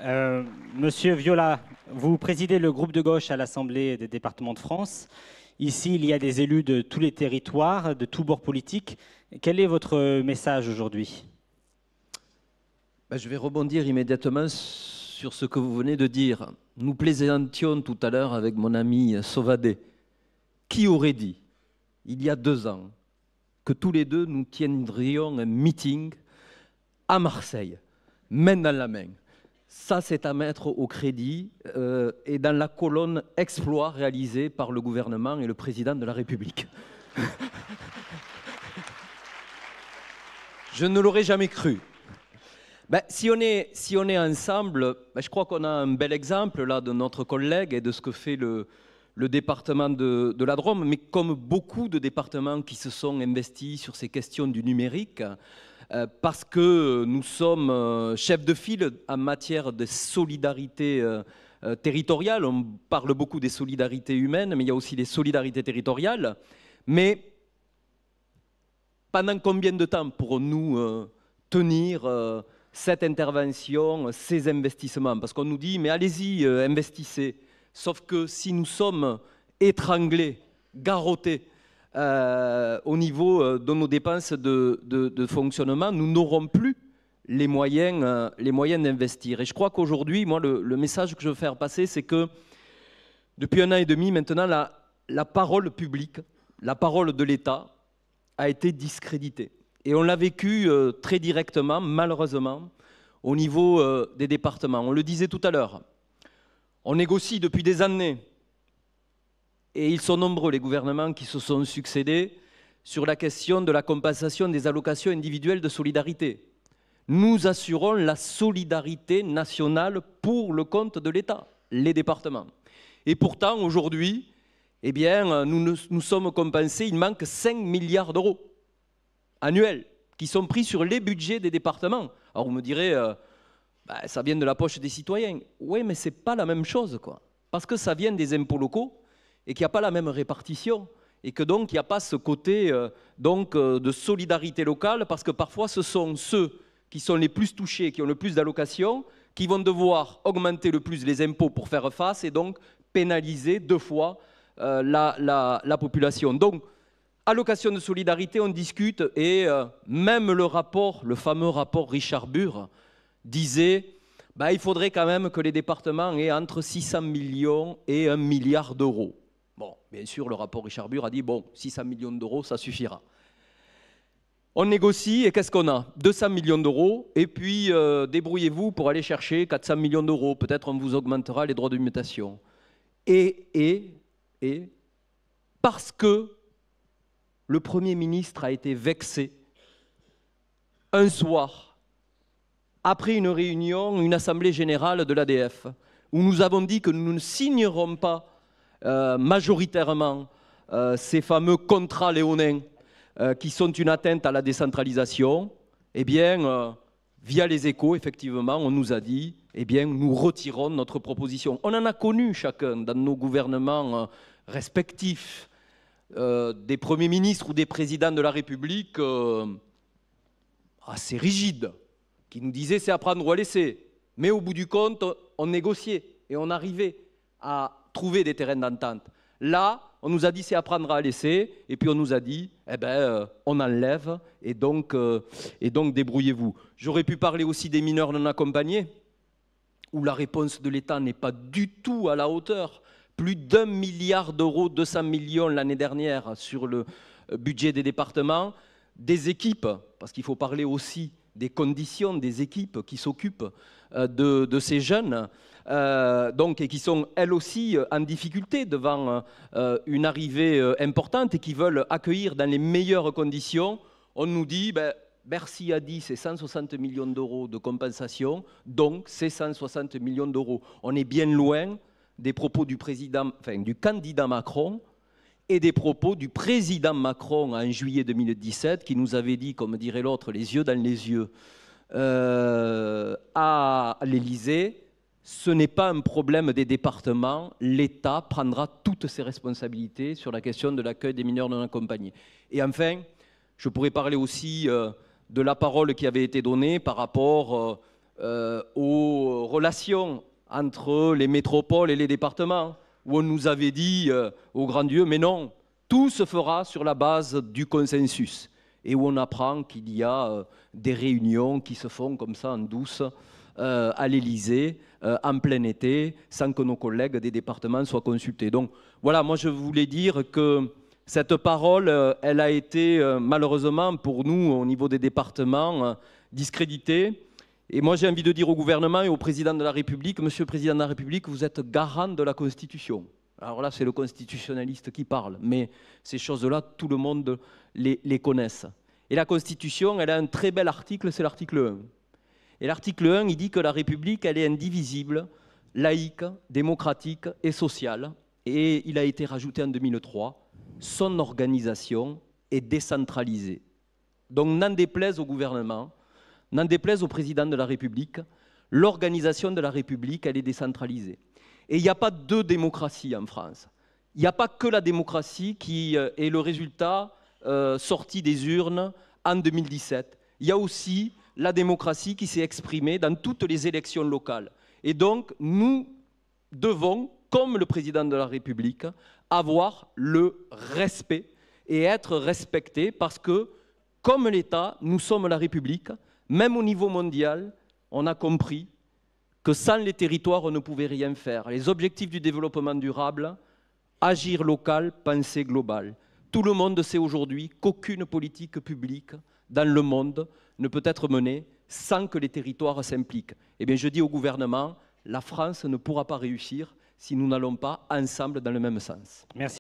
Monsieur Viola, vous présidez le groupe de gauche à l'Assemblée des départements de France. Ici, il y a des élus de tous les territoires, de tous bords politiques. Quel est votre message aujourd'hui? Je vais rebondir immédiatement sur ce que vous venez de dire. Nous plaisantions tout à l'heure avec mon ami Sauvadet. Qui aurait dit, il y a 2 ans, que tous les deux nous tiendrions un meeting à Marseille, main dans la main? Ça, c'est à mettre au crédit et dans la colonne exploit réalisée par le gouvernement et le président de la République. Je ne l'aurais jamais cru. Si on est ensemble, je crois qu'on a un bel exemple là de notre collègue et de ce que fait le département de la Drôme, mais comme beaucoup de départements qui se sont investis sur ces questions du numérique, parce que nous sommes chefs de file en matière de solidarité territoriale. On parle beaucoup des solidarités humaines, mais il y a aussi les solidarités territoriales. Mais pendant combien de temps pourrons-nous tenir cette intervention, ces investissements? Parce qu'on nous dit, mais allez-y, investissez. Sauf que si nous sommes étranglés, garrottés au niveau de nos dépenses de fonctionnement, nous n'aurons plus les moyens d'investir. Et je crois qu'aujourd'hui, moi, le message que je veux faire passer, c'est que depuis 1 an et demi, maintenant, la parole publique, la parole de l'État a été discréditée. Et on l'a vécu très directement, malheureusement, au niveau des départements. On le disait tout à l'heure, on négocie depuis des années, et ils sont nombreux, les gouvernements qui se sont succédés, sur la question de la compensation des allocations individuelles de solidarité. Nous assurons la solidarité nationale pour le compte de l'État, les départements. Et pourtant, aujourd'hui, eh bien, nous sommes compensés, il manque 5 milliards d'euros annuels qui sont pris sur les budgets des départements. Alors vous me direz, ça vient de la poche des citoyens. Oui, mais ce n'est pas la même chose, quoi. Parce que ça vient des impôts locaux et qu'il n'y a pas la même répartition. Et que donc, il n'y a pas ce côté de solidarité locale, parce que parfois, ce sont ceux qui sont les plus touchés, qui ont le plus d'allocations, qui vont devoir augmenter le plus les impôts pour faire face et donc pénaliser 2 fois la population. Donc, allocation de solidarité, on discute, et même le fameux rapport Richard Burr disait il faudrait quand même que les départements aient entre 600 millions et 1 milliard d'euros. Bon, bien sûr, le rapport Richard Burr a dit 600 millions d'euros, ça suffira. On négocie, et qu'est-ce qu'on a? 200 millions d'euros, et puis débrouillez-vous pour aller chercher 400 millions d'euros. Peut-être on vous augmentera les droits de mutation. Et parce que le Premier ministre a été vexé un soir, après une réunion, une assemblée générale de l'ADF, où nous avons dit que nous ne signerons pas majoritairement ces fameux contrats léonins qui sont une atteinte à la décentralisation, eh bien, via les Échos, effectivement, on nous a dit, eh bien, nous retirons notre proposition. On en a connu chacun dans nos gouvernements respectifs, des premiers ministres ou des présidents de la République assez rigides, qui nous disaient c'est à prendre ou à laisser. Mais au bout du compte, on négociait et on arrivait à trouver des terrains d'entente. Là, on nous a dit c'est à prendre ou à laisser, et puis on nous a dit on enlève, et donc débrouillez-vous. J'aurais pu parler aussi des mineurs non accompagnés, où la réponse de l'État n'est pas du tout à la hauteur. Plus d'1 milliard d'euros, 200 millions l'année dernière sur le budget des départements, des équipes, parce qu'il faut parler aussi des conditions des équipes qui s'occupent de ces jeunes, et qui sont elles aussi en difficulté devant une arrivée importante et qui veulent accueillir dans les meilleures conditions. On nous dit, Bercy a dit c'est 160 millions d'euros de compensation, donc c'est 160 millions d'euros. On est bien loin des propos du candidat Macron et des propos du président Macron en juillet 2017, qui nous avait dit, comme dirait l'autre, les yeux dans les yeux, à l'Élysée, ce n'est pas un problème des départements, l'État prendra toutes ses responsabilités sur la question de l'accueil des mineurs non accompagnés. Et enfin, je pourrais parler aussi de la parole qui avait été donnée par rapport aux relations entre les métropoles et les départements, où on nous avait dit au grand Dieu, mais non, tout se fera sur la base du consensus. Et où on apprend qu'il y a des réunions qui se font comme ça en douce à l'Élysée, en plein été, sans que nos collègues des départements soient consultés. Donc voilà, moi je voulais dire que cette parole, elle a été malheureusement pour nous, au niveau des départements, discréditée. Et moi j'ai envie de dire au gouvernement et au président de la République, Monsieur le Président de la République, vous êtes garant de la Constitution. Alors là, c'est le constitutionnaliste qui parle, mais ces choses-là, tout le monde les connaisse. Et la Constitution, elle a un très bel article, c'est l'article 1. Et l'article 1, il dit que la République, elle est indivisible, laïque, démocratique et sociale. Et il a été rajouté en 2003, son organisation est décentralisée. Donc n'en déplaise au gouvernement, n'en déplaise au président de la République, l'organisation de la République, elle est décentralisée. Et il n'y a pas deux démocraties en France. Il n'y a pas que la démocratie qui est le résultat sorti des urnes en 2017. Il y a aussi la démocratie qui s'est exprimée dans toutes les élections locales. Et donc, nous devons, comme le président de la République, avoir le respect et être respectés parce que, comme l'État, nous sommes la République. Même au niveau mondial, on a compris que sans les territoires, on ne pouvait rien faire. Les objectifs du développement durable, agir local, penser global. Tout le monde sait aujourd'hui qu'aucune politique publique dans le monde ne peut être menée sans que les territoires s'impliquent. Eh bien, je dis au gouvernement, la France ne pourra pas réussir si nous n'allons pas ensemble dans le même sens. Merci.